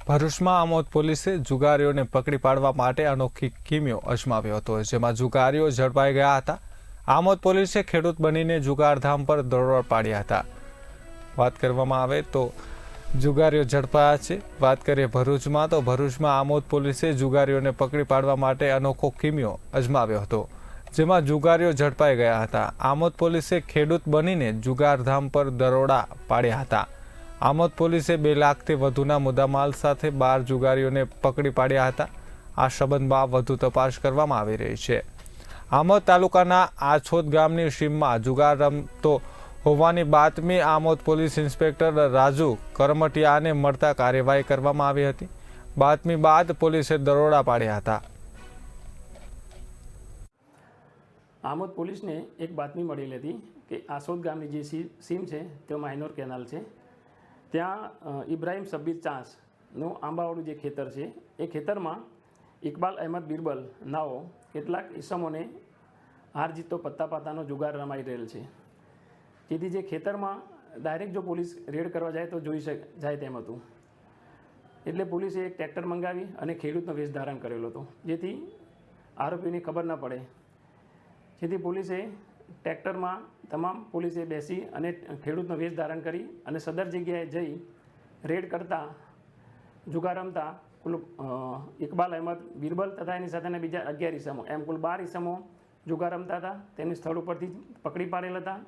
ભરૂચમાં આમોદ પોલીસે જુગારીઓને પકડી પાડવા માટે અનોખી કિમિયો અજમાવ્યો હતો, જેમાં જુગારીઓ ઝડપાઈ ગયા હતા। આમોદ પોલીસે ખેડૂત બનીને જુગારધામ પર દરોડા પાડ્યા હતા। વાત કરવામાં આવે તો જુગારીઓ ઝડપાયા છે। વાત કરીએ ભરૂચમાં તો ભરૂચમાં આમોદ પોલીસે જુગારીઓને પકડી પાડવા માટે અનોખો કિમિયો અજમાવ્યો હતો, જેમાં જુગારીઓ ઝડપાઈ ગયા હતા। આમોદ પોલીસે ખેડૂત બનીને જુગારધામ પર દરોડા પાડ્યા હતા। આમોદ પોલીસે 2 લાખથી વધુના મુદ્દામાલ સાથે 12 જુગારીઓને પકડી પાડ્યા હતા। આ સંબંધમાં વધુ તપાસ કરવામાં આવી રહી છે। આમોદ તાલુકાના આછોદ ગામની સીમમાં જુગાર રમતો હોવાની બાતમી આમોદ પોલીસ ઇન્સ્પેક્ટર રાજુ કરમટિયાને મળતા કાર્યવાહી કરવામાં આવી હતી। બાતમી બાદ પોલીસે દરોડા પાડ્યા હતા। આમોદ પોલીસને એક બાતમી મળેલી હતી કે આછોદ ગામની જે સીમ છે તે માઇનોર કેનાલ છે, ત્યાં ઇબ્રાહિમ સબ્બીર ચાંસનું આંબાવાળું જે ખેતર છે એ ખેતરમાં ઇકબાલ અહેમદ બિરબલ નાઓ કેટલાક ઈસમોને હાર જીતતો પત્તા પાતાનો જુગાર રમાઈ રહેલ છે, જેથી જે ખેતરમાં ડાયરેક્ટ જો પોલીસ રેડ કરવા જાય તો જોઈ જાય તેમ હતું। એટલે પોલીસે એક ટ્રેક્ટર મંગાવી અને ખેડૂતનો વેશ ધારણ કરેલો હતો, જેથી આરોપીની ખબર ન પડે। જેથી પોલીસે ટ્રેક્ટરમાં તમામ પોલીસે બેસી અને ખેડૂતનો વેશ ધારણ કરી અને સદર જગ્યાએ જઈ રેડ કરતા જુગાર રમતા કુલ ઇકબાલ અહેમદ બિરબલ તથા એની સાથેના બીજા 11 ઈસમો, એમ કુલ 12 ઈસમો જુગાર રમતા હતા, તેને સ્થળ ઉપરથી પકડી પાડેલ હતા।